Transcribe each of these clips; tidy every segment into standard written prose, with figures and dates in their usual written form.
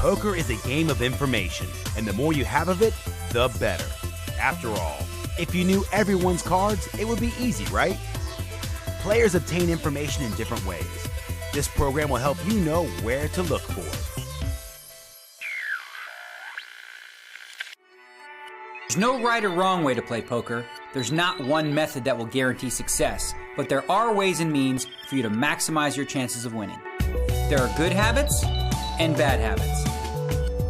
Poker is a game of information, and the more you have of it, the better. After all, if you knew everyone's cards, it would be easy, right? Players obtain information in different ways. This program will help you know where to look for it. There's no right or wrong way to play poker. There's not one method that will guarantee success, but there are ways and means for you to maximize your chances of winning. There are good habits and bad habits.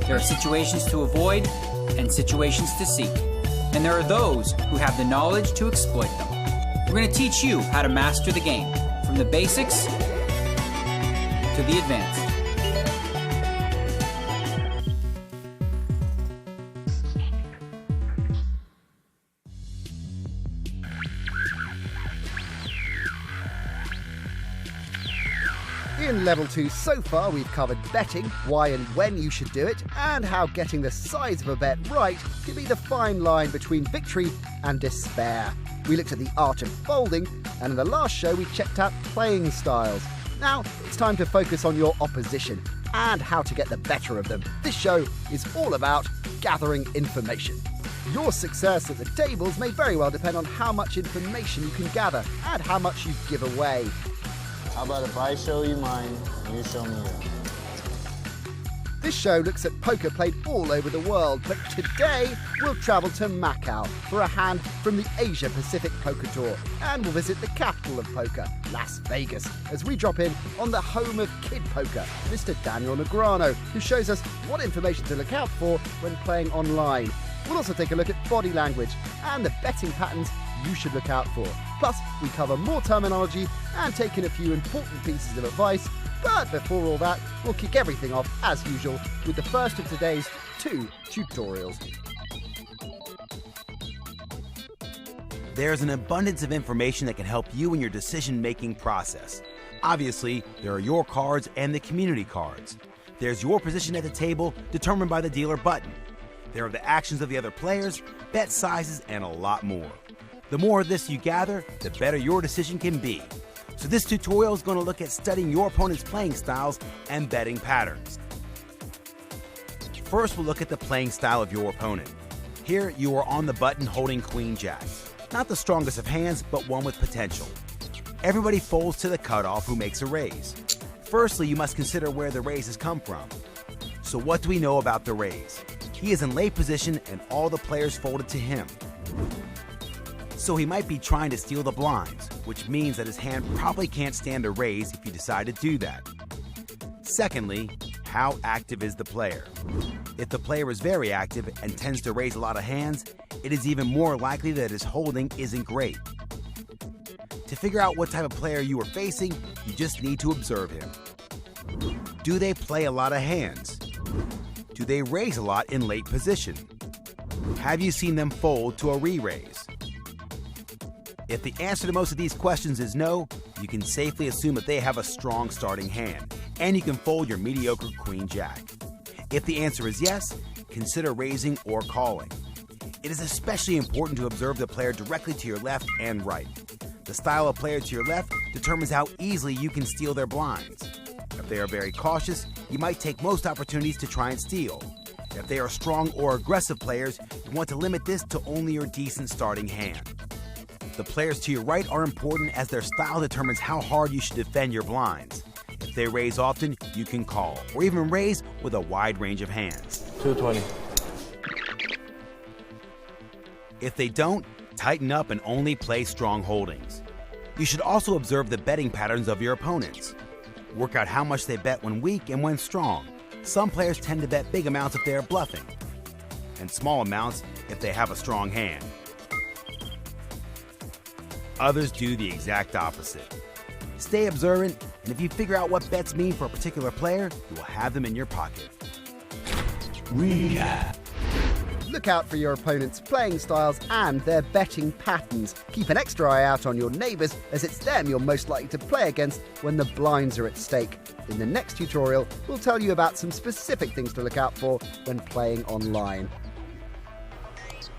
There are situations to avoid and situations to seek. And there are those who have the knowledge to exploit them. We're going to teach you how to master the game, from the basics to the advanced. In Level 2 so far, we've covered betting, why and when you should do it, and how getting the size of a bet right can be the fine line between victory and despair. We looked at the art of folding, and in the last show we checked out playing styles. Now it's time to focus on your opposition and how to get the better of them. This show is all about gathering information. Your success at the tables may very well depend on how much information you can gather and how much you give away. How about if I show you mine, and you show me yours? This show looks at poker played all over the world, but today we'll travel to Macau for a hand from the Asia Pacific Poker Tour, and we'll visit the capital of poker, Las Vegas, as we drop in on the home of kid poker, Mr. Daniel Negreanu, who shows us what information to look out for when playing online. We'll also take a look at body language and the betting patterns you should look out for. Plus, we cover more terminology and take in a few important pieces of advice. But before all that, we'll kick everything off, as usual, with the first of today's 2 tutorials. There's an abundance of information that can help you in your decision-making process. Obviously, there are your cards and the community cards. There's your position at the table, determined by the dealer button. There are the actions of the other players, bet sizes, and a lot more. The more of this you gather, the better your decision can be. So this tutorial is going to look at studying your opponent's playing styles and betting patterns. First, we'll look at the playing style of your opponent. Here, you are on the button holding Queen Jack. Not the strongest of hands, but one with potential. Everybody folds to the cutoff who makes a raise. Firstly, you must consider where the raise has come from. So what do we know about the raise? He is in late position and all the players folded to him. So he might be trying to steal the blinds, which means that his hand probably can't stand a raise if you decide to do that. Secondly, how active is the player? If the player is very active and tends to raise a lot of hands, it is even more likely that his holding isn't great. To figure out what type of player you are facing, you just need to observe him. Do they play a lot of hands? Do they raise a lot in late position? Have you seen them fold to a re-raise? If the answer to most of these questions is no, you can safely assume that they have a strong starting hand, and you can fold your mediocre Queen Jack. If the answer is yes, consider raising or calling. It is especially important to observe the player directly to your left and right. The style of player to your left determines how easily you can steal their blinds. If they are very cautious, you might take most opportunities to try and steal. If they are strong or aggressive players, you want to limit this to only your decent starting hand. The players to your right are important as their style determines how hard you should defend your blinds. If they raise often, you can call, or even raise with a wide range of hands. 220. If they don't, tighten up and only play strong holdings. You should also observe the betting patterns of your opponents. Work out how much they bet when weak and when strong. Some players tend to bet big amounts if they are bluffing, and small amounts if they have a strong hand. Others do the exact opposite. Stay observant, and if you figure out what bets mean for a particular player, you will have them in your pocket. Recap. Look out for your opponent's playing styles and their betting patterns. Keep an extra eye out on your neighbours, as it's them you're most likely to play against when the blinds are at stake. In the next tutorial, we'll tell you about some specific things to look out for when playing online.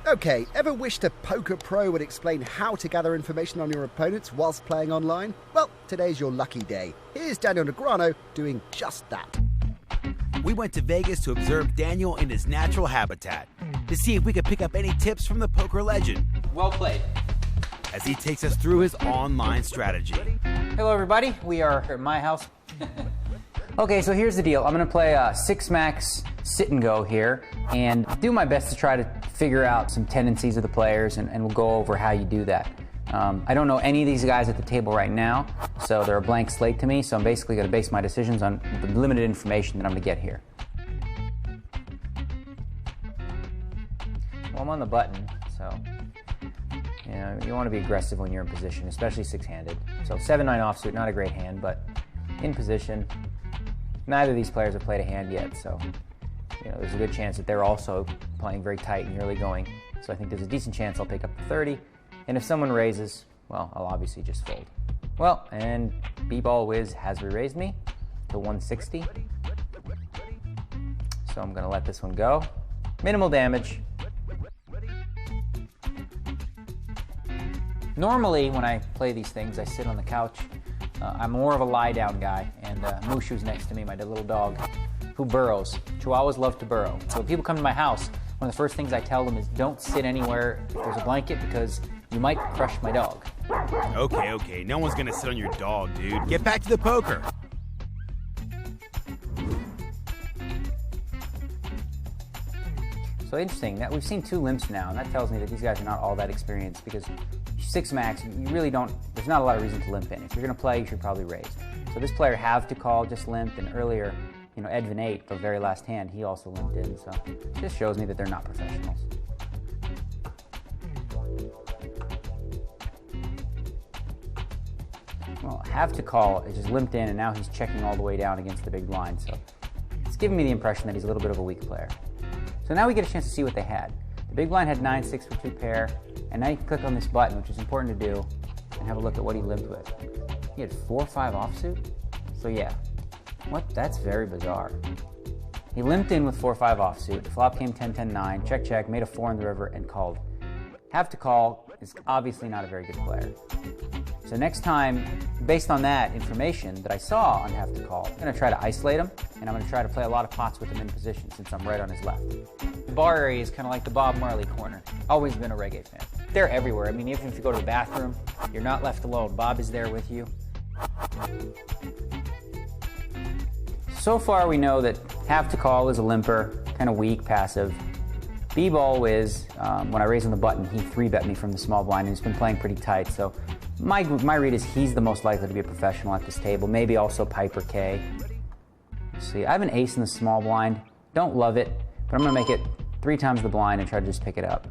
Okay, ever wished a poker pro would explain how to gather information on your opponents whilst playing online? Well, today's your lucky day. Here's Daniel Negreanu doing just that. we went to Vegas to observe Daniel in his natural habitat to see if we could pick up any tips from the poker legend Well played. as he takes us through his online strategy. Hello, everybody. We are at my house. Okay, so here's the deal. I'm going to play a 6-max sit and go here and do my best to try to figure out some tendencies of the players, and we'll go over how you do that. I don't know any of these guys at the table right now, so they're a blank slate to me, so I'm basically going to base my decisions on the limited information that I'm going to get here. Well, I'm on the button, so you know, you want to be aggressive when you're in position, especially 6-handed. So 7-9 offsuit, not a great hand, but in position. Neither of these players have played a hand yet, so you know, there's a good chance that they're also playing very tight and early going. So I think there's a decent chance I'll pick up the 30. And if someone raises, well, I'll obviously just fold. Well, and B-Ball Wiz has re-raised me to 160. So I'm going to let this one go. Minimal damage. Normally, when I play these things, I sit on the couch. I'm more of a lie-down guy, and Mushu's next to me, my little dog, who burrows. Chihuahuas love to burrow. So when people come to my house, one of the first things I tell them is don't sit anywhere if there's a blanket because you might crush my dog. Okay, no one's gonna sit on your dog, dude. Get back to the poker. So interesting that we've seen 2 limps now, and that tells me that these guys are not all that experienced because 6-max, you really don't, there's not a lot of reason to limp in. If you're gonna play, you should probably raise. So this player have to call, just limped, and earlier, you know, Edvin 8, the very last hand, he also limped in, so it just shows me that they're not professionals. Well, have to call is just limped in, and now he's checking all the way down against the big blind, so it's giving me the impression that he's a little bit of a weak player. So now we get a chance to see what they had. The big blind had 9-6 for 2 pair, and now you can click on this button, which is important to do, and have a look at what he limped with. He had 4-5 offsuit? So yeah, that's very bizarre. He limped in with 4-5 offsuit, the flop came 10-10-9, check, made a 4 in the river, and called. Have to call is obviously not a very good player. So next time, based on that information that I saw on have to call, I'm going to try to isolate him, and I'm going to try to play a lot of pots with him in position since I'm right on his left. The bar area is kind of like the Bob Marley corner. Always been a reggae fan. They're everywhere. I mean, even if you go to the bathroom, you're not left alone. Bob is there with you. So far, we know that have to call is a limper, kind of weak, passive. B-Ball Wiz, when I raised on the button, he 3-bet me from the small blind, and he's been playing pretty tight. So my read is he's the most likely to be a professional at this table. Maybe also Piper K. Let's see, I have an ace in the small blind. Don't love it, but I'm going to make it 3 times the blind and try to just pick it up.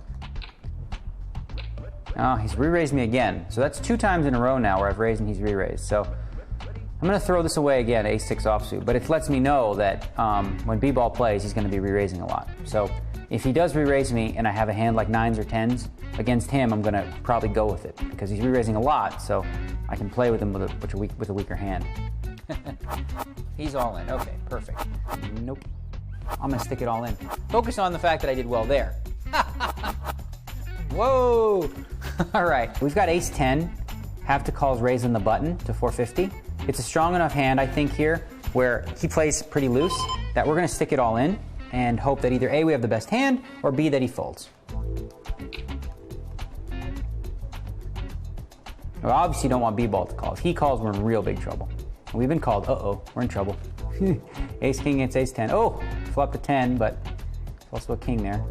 Oh, he's re-raised me again. So that's 2 times in a row now where I've raised and he's re-raised. So I'm going to throw this away again, ace-6 offsuit. But it lets me know that when B-Ball plays, he's going to be re-raising a lot. So if he does re-raise me and I have a hand like 9s or 10s, against him, I'm going to probably go with it because he's re-raising a lot, so I can play with him with a weaker hand. He's all in. Okay, perfect. Nope. I'm going to stick it all in. Focus on the fact that I did well there. Whoa! All right, we've got ace-10. Have to call's raising the button to 450. It's a strong enough hand, I think, here, where he plays pretty loose, that we're going to stick it all in and hope that either A, we have the best hand, or B, that he folds. We obviously don't want B-Ball to call. If he calls, we're in real big trouble. And we've been called. Uh-oh, we're in trouble. Ace-King against ace-10. Oh, flop to 10, but it's also a king there.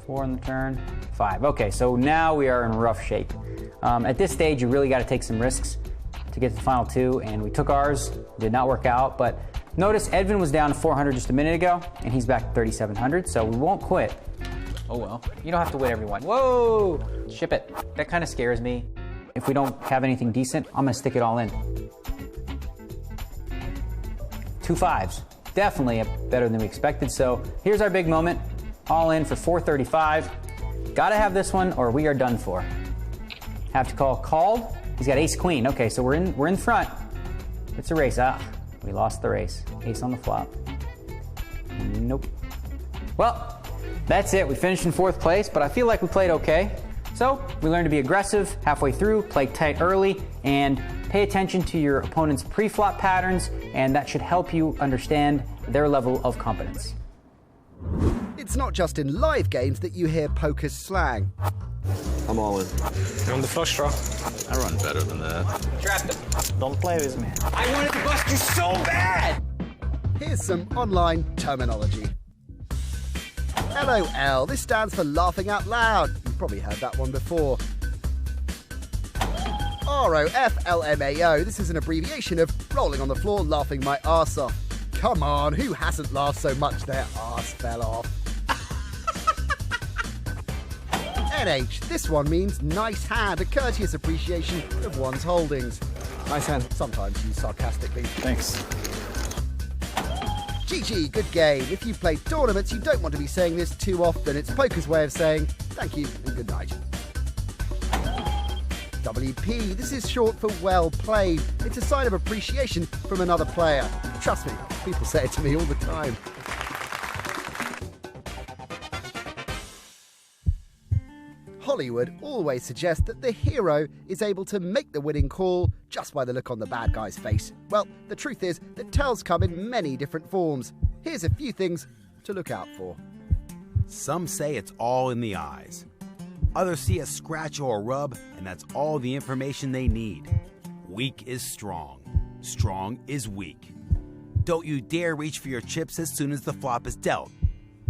4 on the turn, 5. Okay, so now we are in rough shape. At this stage, you really got to take some risks to get to the final 2, and we took ours. Did not work out, but notice Edvin was down to 400 just a minute ago, and he's back to 3,700, so we won't quit. Oh well, you don't have to win everyone. Whoa, ship it. That kind of scares me. If we don't have anything decent, I'm going to stick it all in. 2 5s. Definitely better than we expected. So here's our big moment. All in for 435. Got to have this one or we are done for. Have to call called. He's got ace-queen. Okay, so we're in front. It's a race. Ah, we lost the race. Ace on the flop. Nope. Well, that's it. We finished in 4th place, but I feel like we played okay. So we learned to be aggressive halfway through, play tight early, and pay attention to your opponent's pre-flop patterns, and that should help you understand their level of competence. It's not just in live games that you hear poker's slang. I'm all in. On the flush draw. I run better than that. Draft it. Don't play with me. I wanted to bust you so bad! Here's some online terminology. LOL, this stands for laughing out loud. You've probably heard that one before. ROFLMAO, this is an abbreviation of rolling on the floor laughing my arse off. Come on, who hasn't laughed so much their arse fell off? NH, this one means nice hand, a courteous appreciation of one's holdings. Nice hand. Sometimes used sarcastically. Thanks. GG, good game. If you play tournaments, you don't want to be saying this too often. It's poker's way of saying thank you and good night. WP, this is short for well played. It's a sign of appreciation from another player. Trust me, people say it to me all the time. Hollywood always suggests that the hero is able to make the winning call just by the look on the bad guy's face. Well, the truth is that tells come in many different forms. Here's a few things to look out for. Some say it's all in the eyes. Others see a scratch or a rub, and that's all the information they need. Weak is strong. Strong is weak. Don't you dare reach for your chips as soon as the flop is dealt.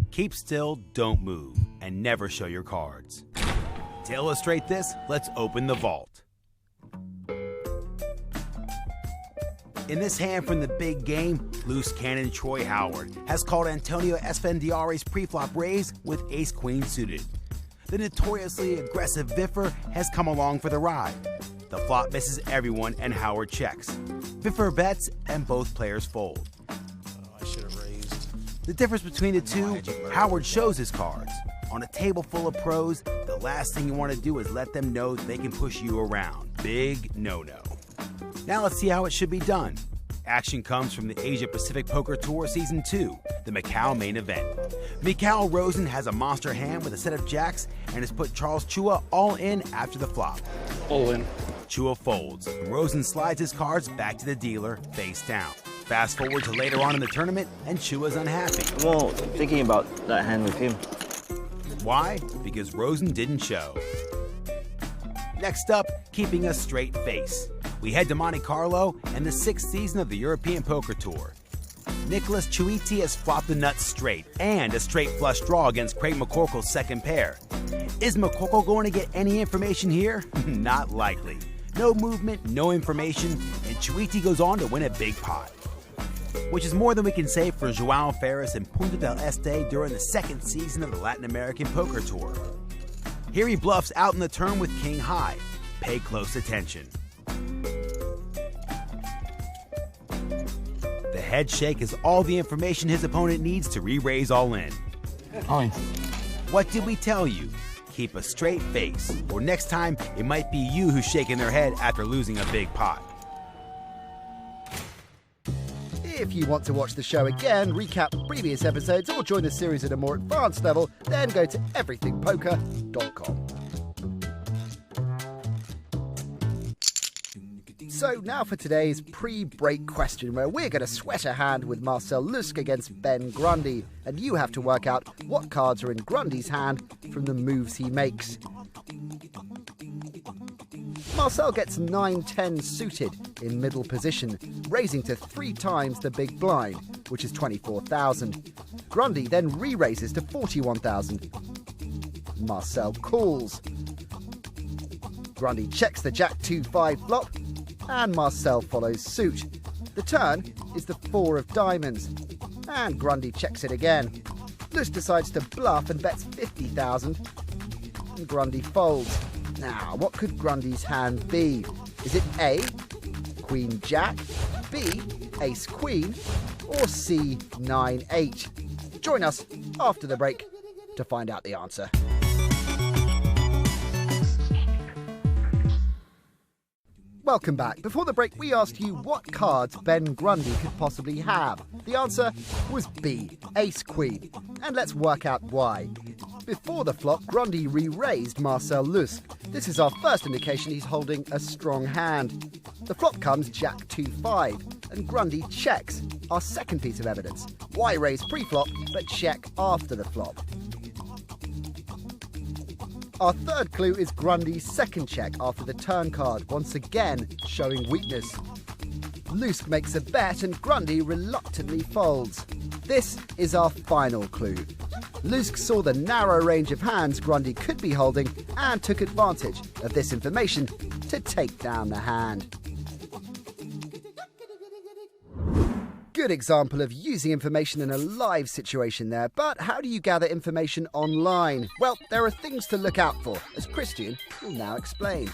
Keep still, don't move, and never show your cards. To illustrate this, let's open the vault. In this hand from the big game, loose cannon Troy Howard has called Antonio Esfandiari's preflop raise with ace-queen suited. The notoriously aggressive Viffer has come along for the ride. The flop misses everyone and Howard checks. Viffer bets and both players fold. I should have raised. The difference between the two, Howard shows his cards. On a table full of pros, the last thing you want to do is let them know that they can push you around. Big no-no. Now let's see how it should be done. Action comes from the Asia Pacific Poker Tour Season 2, the Macau main event. Mikhail Rosen has a monster hand with a set of jacks and has put Charles Chua all in after the flop. All in. Chua folds, and Rosen slides his cards back to the dealer, face down. Fast forward to later on in the tournament, and Chua's unhappy. Well, thinking about that hand with him. Why? Because Rosen didn't show. Next up, keeping a straight face. We head to Monte Carlo and the 6th season of the European Poker Tour. Nicholas Chuiti has flopped the nuts straight and a straight flush draw against Craig McCorkle's second pair. Is McCorkle going to get any information here? Not likely. No movement, no information, and Chuiti goes on to win a big pot. Which is more than we can say for Joao Ferris and Punta del Este during the 2nd season of the Latin American Poker Tour. Here he bluffs out in the turn with King High. Pay close attention. The head shake is all the information his opponent needs to re-raise all in. All in. What did we tell you? Keep a straight face, or next time it might be you who's shaking their head after losing a big pot. If you want to watch the show again, recap previous episodes, or join the series at a more advanced level, then go to everythingpoker.com. So now for today's pre-break question, where we're going to sweat a hand with Marcel Lusk against Ben Grundy, and you have to work out what cards are in Grundy's hand from the moves he makes. Marcel gets 9-10 suited in middle position, raising to 3 times the big blind, which is 24,000. Grundy then re-raises to 41,000. Marcel calls. Grundy checks the Jack 2-5 flop, and Marcel follows suit. The turn is the 4 of diamonds, and Grundy checks it again. Lusk decides to bluff and bets 50,000, and Grundy folds. Now, what could Grundy's hand be? Is it A, Queen Jack, B, Ace Queen, or C, 9-8? Join us after the break to find out the answer. Welcome back. Before the break, we asked you what cards Ben Grundy could possibly have. The answer was B, Ace Queen. And let's work out why. Before the flop, Grundy re-raised Marcel Lusk. This is our first indication he's holding a strong hand. The flop comes Jack 2-5, and Grundy checks, our second piece of evidence. Why raise pre-flop, but check after the flop? Our third clue is Grundy's second check after the turn card, once again showing weakness. Lusk makes a bet and Grundy reluctantly folds. This is our final clue. Lusk saw the narrow range of hands Grundy could be holding and took advantage of this information to take down the hand. Good example of using information in a live situation there, but how do you gather information online? Well, there are things to look out for, as Christian will now explain.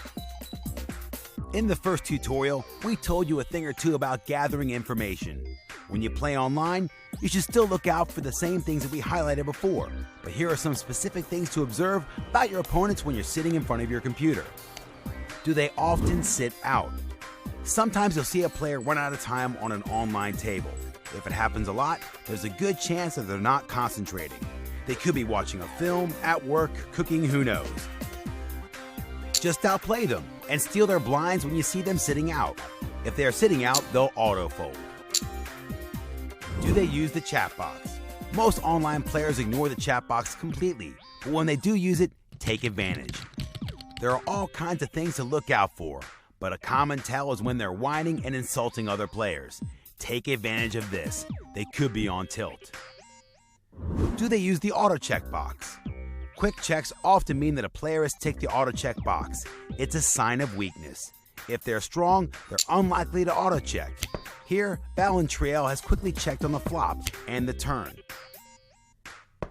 In the first tutorial, we told you a thing or two about gathering information. When you play online, you should still look out for the same things that we highlighted before, but here are some specific things to observe about your opponents when you're sitting in front of your computer. Do they often sit out? Sometimes you'll see a player run out of time on an online table. If it happens a lot, there's a good chance that they're not concentrating. They could be watching a film, at work, cooking, who knows. Just outplay them and steal their blinds when you see them sitting out. If they are sitting out, they'll auto-fold. Do they use the chat box? Most online players ignore the chat box completely, but when they do use it, take advantage. There are all kinds of things to look out for, but a common tell is when they're whining and insulting other players. Take advantage of this. They could be on tilt. Do they use the auto check box? Quick checks often mean that a player has ticked the auto check box. It's a sign of weakness. If they're strong, they're unlikely to auto check. Here, Ballantrae has quickly checked on the flop and the turn.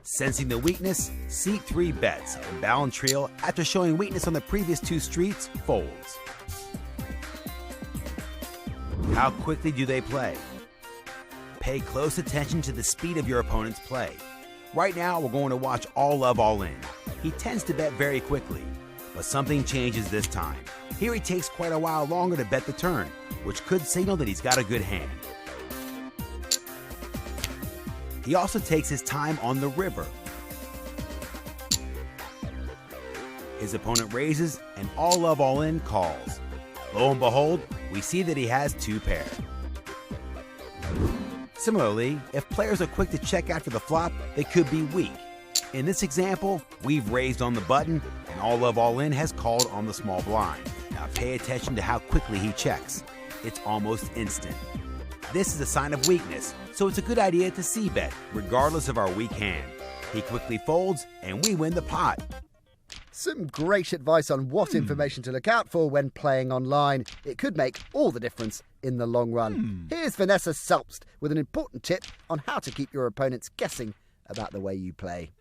Sensing the weakness, seat 3 bets, and Ballantrae, after showing weakness on the previous 2 streets, folds. How quickly do they play? Pay close attention to the speed of your opponent's play. Right now, we're going to watch All Love All In. He tends to bet very quickly, but something changes this time. Here he takes quite a while longer to bet the turn, which could signal that he's got a good hand. He also takes his time on the river. His opponent raises, and All Love All In calls. Lo and behold, we see that he has 2 pair. Similarly, if players are quick to check after the flop, they could be weak. In this example, we've raised on the button, and All Love All In has called on the small blind. Now pay attention to how quickly he checks. It's almost instant. This is a sign of weakness, so it's a good idea to c-bet, regardless of our weak hand. He quickly folds, and we win the pot. Some great advice on what information to look out for when playing online. It could make all the difference in the long run. Here's Vanessa Selpst with an important tip on how to keep your opponents guessing about the way you play.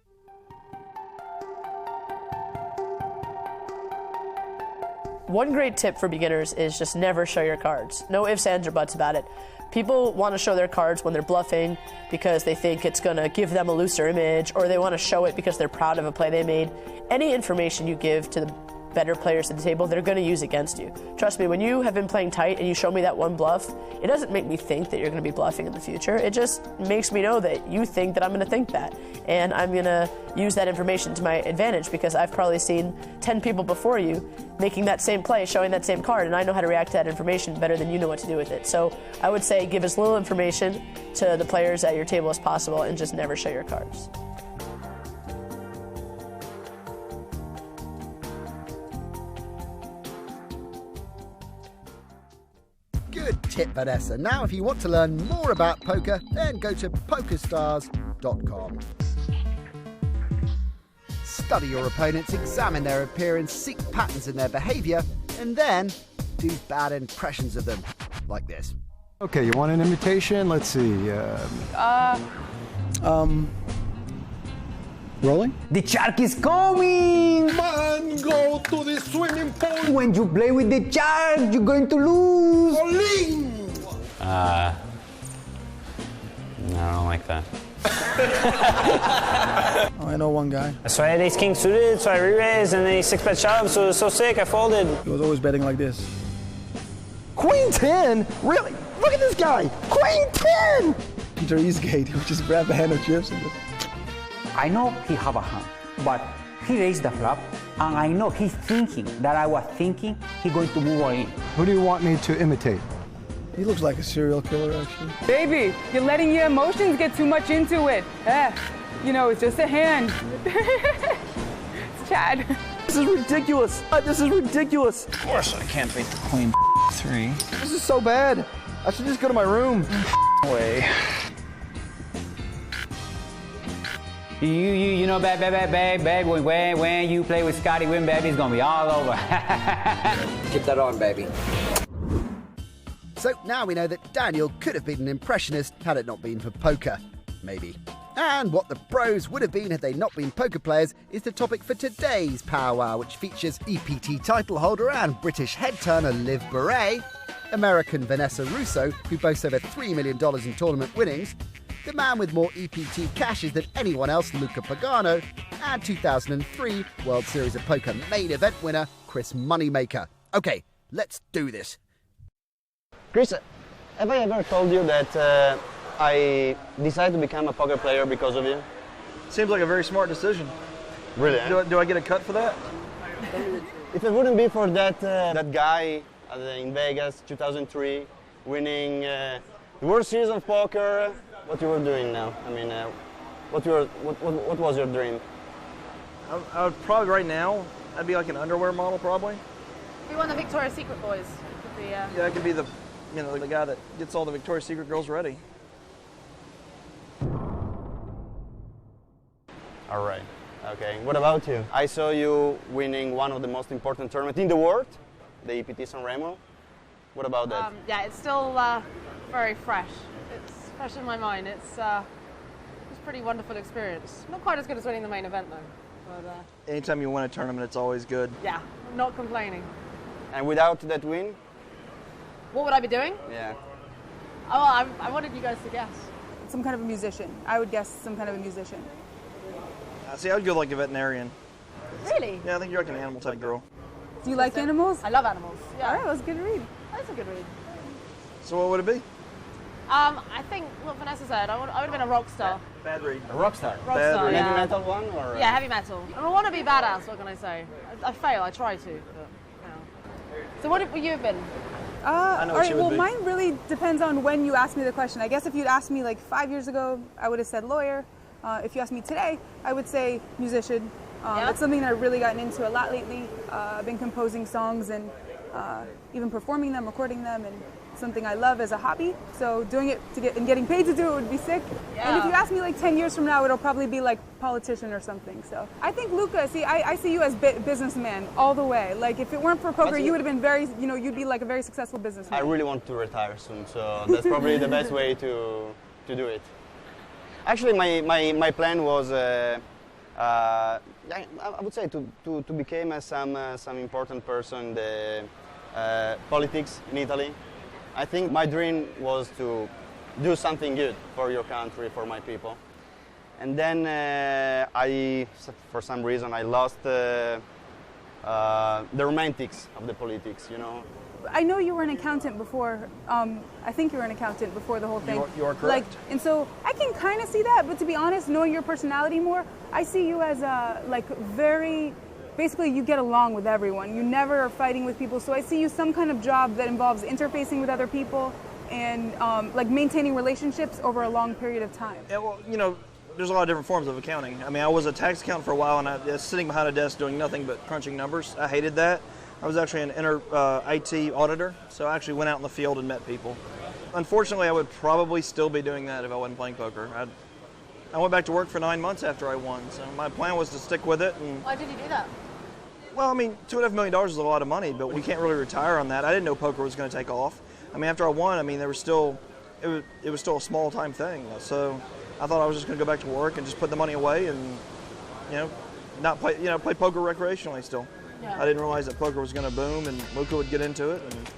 One great tip for beginners is just never show your cards. No ifs, ands, or buts about it. People want to show their cards when they're bluffing because they think it's going to give them a looser image, or they want to show it because they're proud of a play they made. Any information you give to the better players at the table, they're going to use against you. Trust me, when you have been playing tight and you show me that one bluff, it doesn't make me think that you're going to be bluffing in the future. It just makes me know that you think that I'm going to think that. And I'm going to use that information to my advantage because I've probably seen 10 people before you making that same play, showing that same card, and I know how to react to that information better than you know what to do with it. So I would say give as little information to the players at your table as possible and just never show your cards. Good tip, Vanessa. Now, if you want to learn more about poker, then go to pokerstars.com. Study your opponents, examine their appearance, seek patterns in their behaviour, and then do bad impressions of them, like this. Okay, you want an imitation? Let's see. Rolling? The shark is coming! Man, go to the swimming pool! When you play with the shark, you're going to lose! I don't like that. Oh, I know one guy. So I had ace-king suited, so I re-raised, and then he 6-bet shove, so it was so sick, I folded. He was always betting like this. Queen 10? Really? Look at this guy! Queen 10! Enter Eastgate, he would just grab a hand of chips and just... I know he have a hand, but he raised the flop, and I know he's thinking that I was thinking he's going to move all in. Who do you want me to imitate? He looks like a serial killer, actually. Baby, you're letting your emotions get too much into it. You know, it's just a hand. It's Chad. This is ridiculous. This is ridiculous. Of course I can't beat the queen 3. This is so bad. I should just go to my room. Way. You know, babe, when you play with Scotty Wynn, baby, it's gonna be all over. Keep that on, baby. So now we know that Daniel could have been an impressionist had it not been for poker. Maybe. And what the pros would have been had they not been poker players is the topic for today's powwow, which features EPT title holder and British head turner Liv Bourret, American Vanessa Russo, who boasts over $3 million in tournament winnings, the man with more EPT cashes than anyone else, Luca Pagano, and 2003 World Series of Poker main event winner, Chris Moneymaker. Okay, let's do this. Chris, have I ever told you that I decided to become a poker player because of you? Seems like a very smart decision. Really? Do I get a cut for that? If it wouldn't be for that guy in Vegas, 2003, winning the World Series of Poker, what you were doing now? I mean, what was your dream? I would probably right now, I'd be like an underwear model probably. Be one of the Victoria's Secret boys. Yeah, I could be the guy that gets all the Victoria's Secret girls ready. All right. Okay. What about you? I saw you winning one of the most important tournaments in the world, the EPT San Remo. What about that? Yeah, it's still very fresh. It's fresh in my mind. It's a pretty wonderful experience. Not quite as good as winning the main event though. But, anytime you win a tournament, it's always good. Yeah, not complaining. And without that win? What would I be doing? Yeah. Oh, I wanted you guys to guess. Some kind of a musician. I would guess some kind of a musician. See, I would go like a veterinarian. Really? Yeah, I think you're like an animal type girl. Do you like animals? I love animals. Yeah. All right, that was a good read. That's a good read. So what would it be? I think what Vanessa said, I would have been a rock star. Bad read. A rock star? Rock star, yeah. Heavy metal one? Or? Yeah, heavy metal. I want to be badass, what can I say? I fail, I try to. But, you know. So what have you been? All right, well, mine really depends on when you ask me the question. I guess if you'd asked me like 5 years ago, I would have said lawyer. If you ask me today, I would say musician. It's something that I've really gotten into a lot lately. I've been composing songs and even performing them, recording them, and something I love as a hobby. So doing it and getting paid to do it would be sick. Yeah. And if you ask me like 10 years from now, it'll probably be like politician or something. So I think Luca, I see you as businessman all the way. Like if it weren't for poker, you would have been you'd be like a very successful businessman. I really want to retire soon, so that's probably the best way to do it. Actually, my plan was, I would say, to become some important person in the politics in Italy. I think my dream was to do something good for your country, for my people. And then for some reason, I lost the romantics of the politics, you know. I know you were an accountant before. I think you were an accountant before the whole thing. You are correct. And so I can kind of see that, but to be honest, knowing your personality more, I see you as basically you get along with everyone. You never are fighting with people. So I see you some kind of job that involves interfacing with other people and like maintaining relationships over a long period of time. Yeah, well, you know, there's a lot of different forms of accounting. I mean, I was a tax accountant for a while, and I was sitting behind a desk doing nothing but crunching numbers. I hated that. I was actually an IT auditor, so I actually went out in the field and met people. Unfortunately, I would probably still be doing that if I wasn't playing poker. I went back to work for 9 months after I won, so my plan was to stick with it. And, why did you do that? Well, I mean, $2.5 million is a lot of money, but we can't really retire on that. I didn't know poker was going to take off. I mean, after I won, I mean, it was still a small time thing. So I thought I was just going to go back to work and just put the money away and, not play, play poker recreationally still. Yeah. I didn't realize that poker was going to boom and Luca would get into it and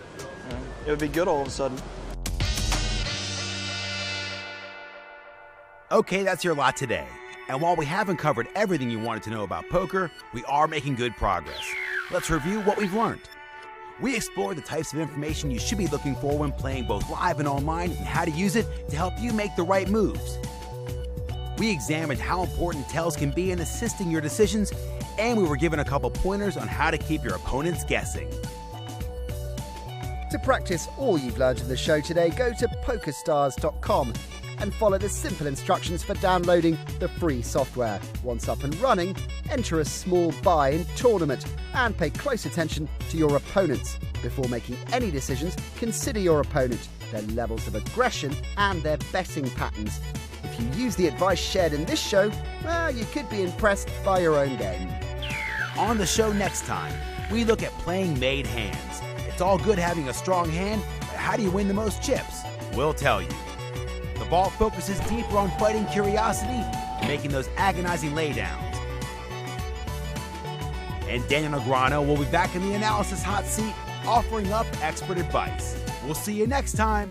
it would be good all of a sudden. Okay, that's your lot today. And while we haven't covered everything you wanted to know about poker, we are making good progress. Let's review what we've learned. We explored the types of information you should be looking for when playing both live and online and how to use it to help you make the right moves. We examined how important tells can be in assisting your decisions, and we were given a couple pointers on how to keep your opponents guessing. To practice all you've learned in the show today, go to pokerstars.com and follow the simple instructions for downloading the free software. Once up and running, enter a small buy-in tournament and pay close attention to your opponents. Before making any decisions, consider your opponent, their levels of aggression and their betting patterns. If you use the advice shared in this show, well, you could be impressed by your own game. On the show next time, we look at playing made hands. It's all good having a strong hand, but how do you win the most chips? We'll tell you. The vault focuses deeper on fighting curiosity and making those agonizing laydowns. And Daniel Negreanu will be back in the analysis hot seat, offering up expert advice. We'll see you next time.